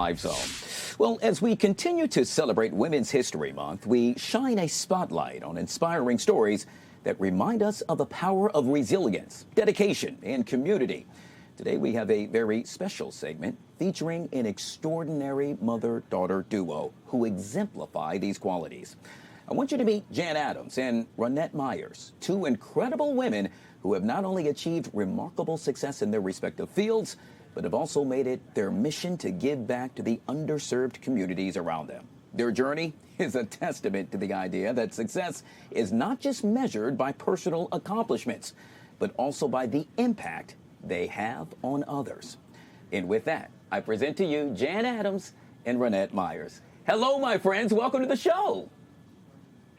Zone. Well, as we continue to celebrate Women's History Month, we shine a spotlight on inspiring stories that remind us of the power of resilience, dedication, and community. Today we have a very special segment featuring an extraordinary mother-daughter duo who exemplify these qualities. I want you to meet Jan Adams and Ronnette Meyers, two incredible women who have not only achieved remarkable success in their respective fields, but have also made it their mission to give back to the underserved communities around them. Their journey is a testament to the idea that success is not just measured by personal accomplishments, but also by the impact they have on others. And with that, I present to you Jan Adams and Ronnette Meyers. Hello, my friends. Welcome to the show.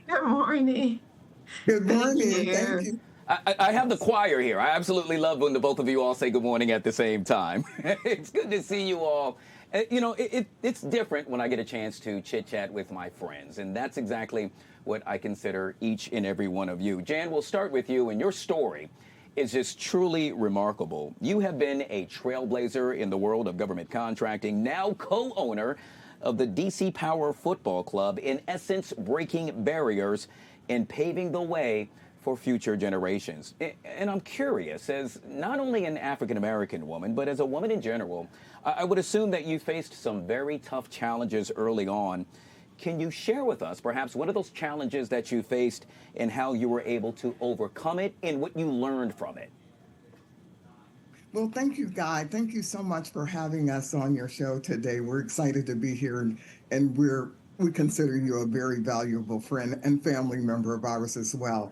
Good morning. Good morning. Thank you. I have the choir here. I absolutely love when the both of you all say good morning at the same time. It's good to see you all. You know, it's different when I get a chance to chit-chat with my friends, and that's exactly what I consider each and every one of you. Jan, we'll start with you, and your story is just truly remarkable. You have been a trailblazer in the world of government contracting, now co-owner of the DC Power Football Club, in essence breaking barriers and paving the way for future generations. And I'm curious, as not only an African-American woman, but as a woman in general, I would assume that you faced some very tough challenges early on. Can you share with us perhaps what are those challenges that you faced and how you were able to overcome it and what you learned from it? Well, thank you, Guy. Thank you so much for having us on your show today. We're excited to be here, and we consider you a very valuable friend and family member of ours as well.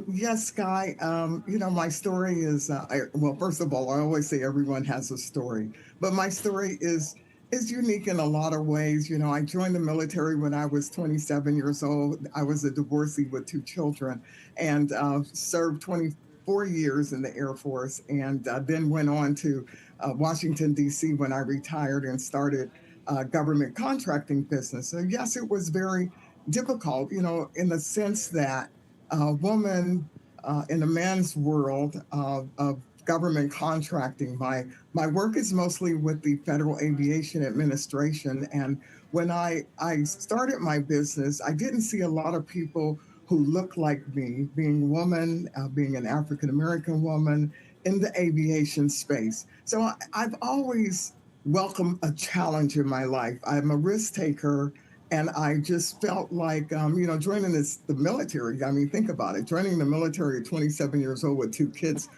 Yes, Guy, you know, my story is, well, first of all, I always say everyone has a story, but my story is unique in a lot of ways. You know, I joined the military when I was 27 years old. I was a divorcee with two children and served 24 years in the Air Force, and then went on to Washington, D.C. when I retired and started government contracting business. So yes, it was very difficult, you know, in the sense that a woman in a man's world of government contracting, my work is mostly with the Federal Aviation Administration. And when I started my business, I didn't see a lot of people who looked like me, being a woman, being an African-American woman in the aviation space. So I've always welcome a challenge in my life. I'm a risk taker, and I just felt like, you know, joining the military. I mean, think about it. Joining the military at 27 years old with two kids,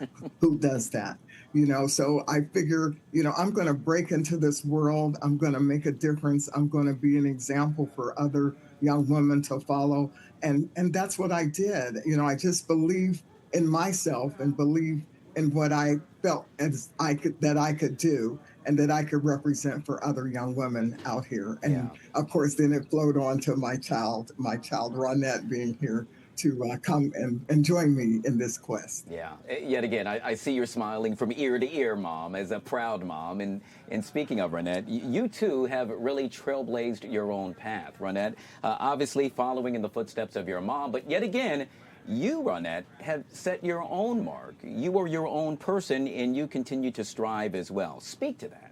who does that? You know, so I figured, you know, I'm going to break into this world. I'm going to make a difference. I'm going to be an example for other young women to follow. And that's what I did. You know, I just believed in myself and believed in what I felt that I could do and that I could represent for other young women out here. And of course, then it flowed on to my child Ronnette being here to come and join me in this quest. Yeah, yet again, I see you're smiling from ear to ear, Mom, as a proud mom. And speaking of Ronnette, you too have really trailblazed your own path, Ronnette, obviously following in the footsteps of your mom, but yet again, you, Ronnette, have set your own mark. You are your own person, and you continue to strive as well. Speak to that.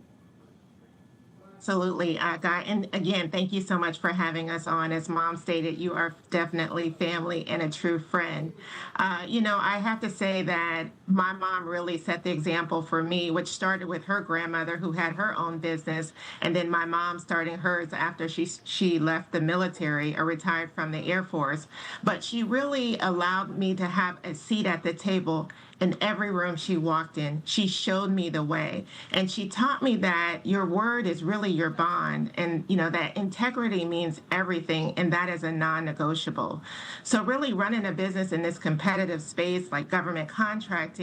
Absolutely, Guy. And again, thank you so much for having us on. As Mom stated, you are definitely family and a true friend. You know, I have to say that my mom really set the example for me, which started with her grandmother who had her own business, and then my mom starting hers after she left the military or retired from the Air Force. But she really allowed me to have a seat at the table in every room she walked in. She showed me the way, and she taught me that your word is really your bond, and you know that integrity means everything, and that is a non-negotiable. So really running a business in this competitive space like government contracting,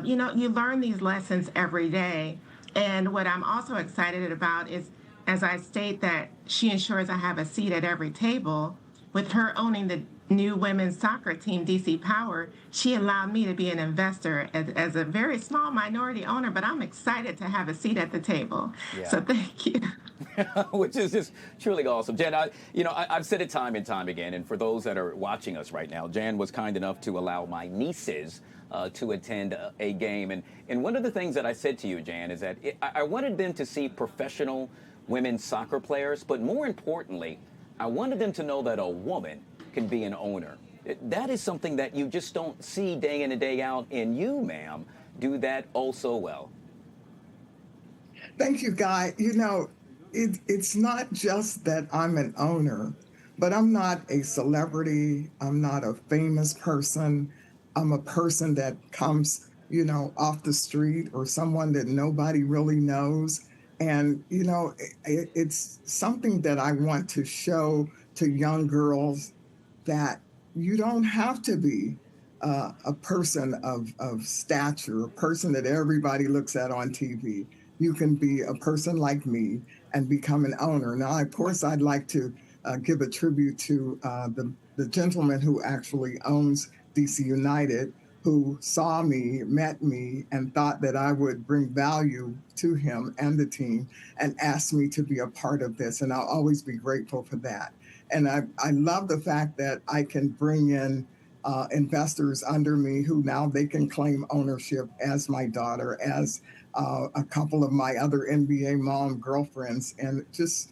you know, you learn these lessons every day. And what I'm also excited about is, as I state, that she ensures I have a seat at every table. With her owning the new women's soccer team, DC Power, she allowed me to be an investor as a very small minority owner, but I'm excited to have a seat at the table. Yeah. So thank you. Which is just truly awesome. Jan, I've said it time and time again, and for those that are watching us right now, Jan was kind enough to allow my nieces to attend a game. And one of the things that I said to you, Jan, is that I wanted them to see professional women's soccer players, but more importantly, I wanted them to know that a woman can be an owner. That is something that you just don't see day in and day out, and you, ma'am, do that also well. Thank you, Guy. It's not just that I'm an owner, but I'm not a celebrity. I'm not a famous person. I'm a person that comes, off the street or someone that nobody really knows. And, it's something that I want to show to young girls that you don't have to be a person of stature, a person that everybody looks at on TV. You can be a person like me and become an owner. Now, of course, I'd like to give a tribute to the gentleman who actually owns DC United, who saw me, met me, and thought that I would bring value to him and the team and asked me to be a part of this. And I'll always be grateful for that. And I love the fact that I can bring in investors under me who now they can claim ownership as my daughter, as a couple of my other NBA mom girlfriends, and just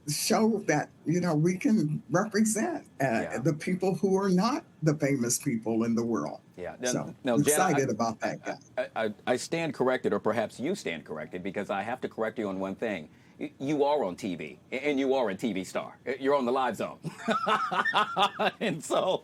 show that, we can represent the people who are not the famous people in the world. Yeah. So now, excited about that, guy. I stand corrected, or perhaps you stand corrected, because I have to correct you on one thing. You are on TV, and you are a TV star. You're on the Live Zone. And so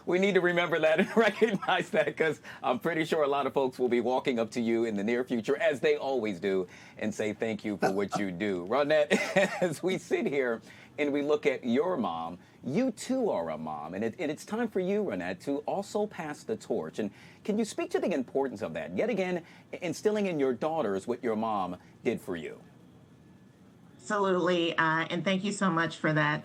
we need to remember that and recognize that, because I'm pretty sure a lot of folks will be walking up to you in the near future, as they always do, and say thank you for what you do. Ronnette, as we sit here and we look at your mom, you too are a mom, and it's time for you, Ronnette, to also pass the torch. And can you speak to the importance of that? Yet again, instilling in your daughters what your mom did for you. Absolutely, and thank you so much for that.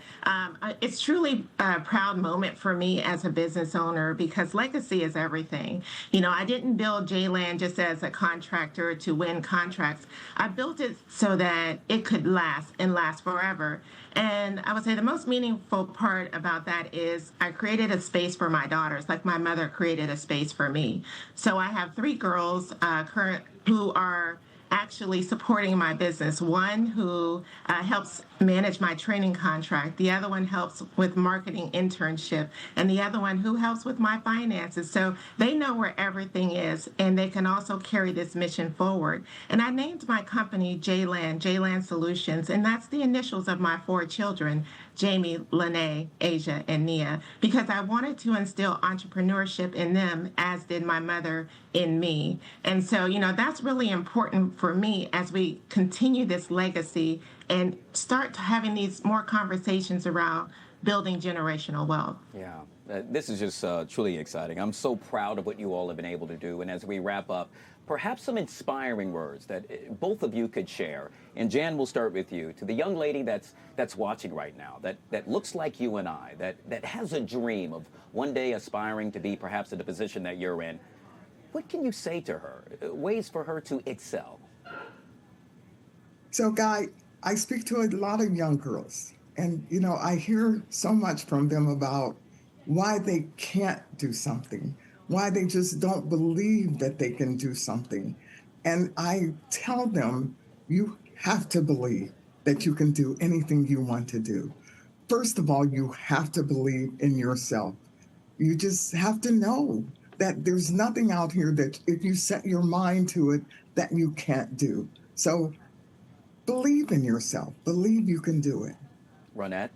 It's truly a proud moment for me as a business owner, because legacy is everything. I didn't build JLAN just as a contractor to win contracts. I built it so that it could last and last forever. And I would say the most meaningful part about that is I created a space for my daughters, like my mother created a space for me. So I have 3 girls who are actually supporting my business. One who helps manage my training contract. The other one helps with marketing internship. And the other one who helps with my finances. So they know where everything is, and they can also carry this mission forward. And I named my company JLAN Solutions, and that's the initials of my 4 children, Jamie, Lene, Asia, and Nia, because I wanted to instill entrepreneurship in them, as did my mother in me. And so, that's really important for me as we continue this legacy and start having these more conversations around building generational wealth. Yeah, this is just truly exciting. I'm so proud of what you all have been able to do. And as we wrap up, perhaps some inspiring words that both of you could share. And Jan, we'll start with you. To the young lady that's watching right now, that looks like you and I, that has a dream of one day aspiring to be perhaps in the position that you're in, what can you say to her? Ways for her to excel? So, Guy, I speak to a lot of young girls, and, I hear so much from them about why they can't do something, why they just don't believe that they can do something. And I tell them, you have to believe that you can do anything you want to do. First of all, you have to believe in yourself. You just have to know that there's nothing out here that if you set your mind to it, that you can't do. So believe in yourself. Believe you can do it. Ronnette?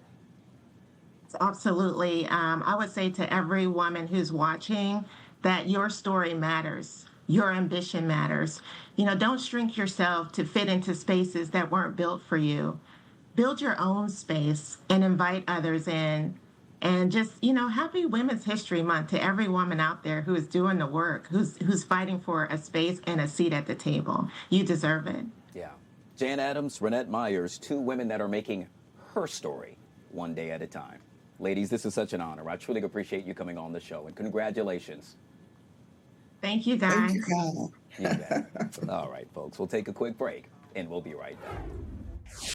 Absolutely. I would say to every woman who's watching that your story matters. Your ambition matters. Don't shrink yourself to fit into spaces that weren't built for you. Build your own space and invite others in. And just, happy Women's History Month to every woman out there who is doing the work, who's fighting for a space and a seat at the table. You deserve it. Yeah. Jan Adams, Ronnette Meyers, 2 women that are making her story one day at a time. Ladies, this is such an honor. I truly appreciate you coming on the show, and congratulations. Thank you, guys. Thank you, Guy. You bet. All right, folks, we'll take a quick break, and we'll be right back.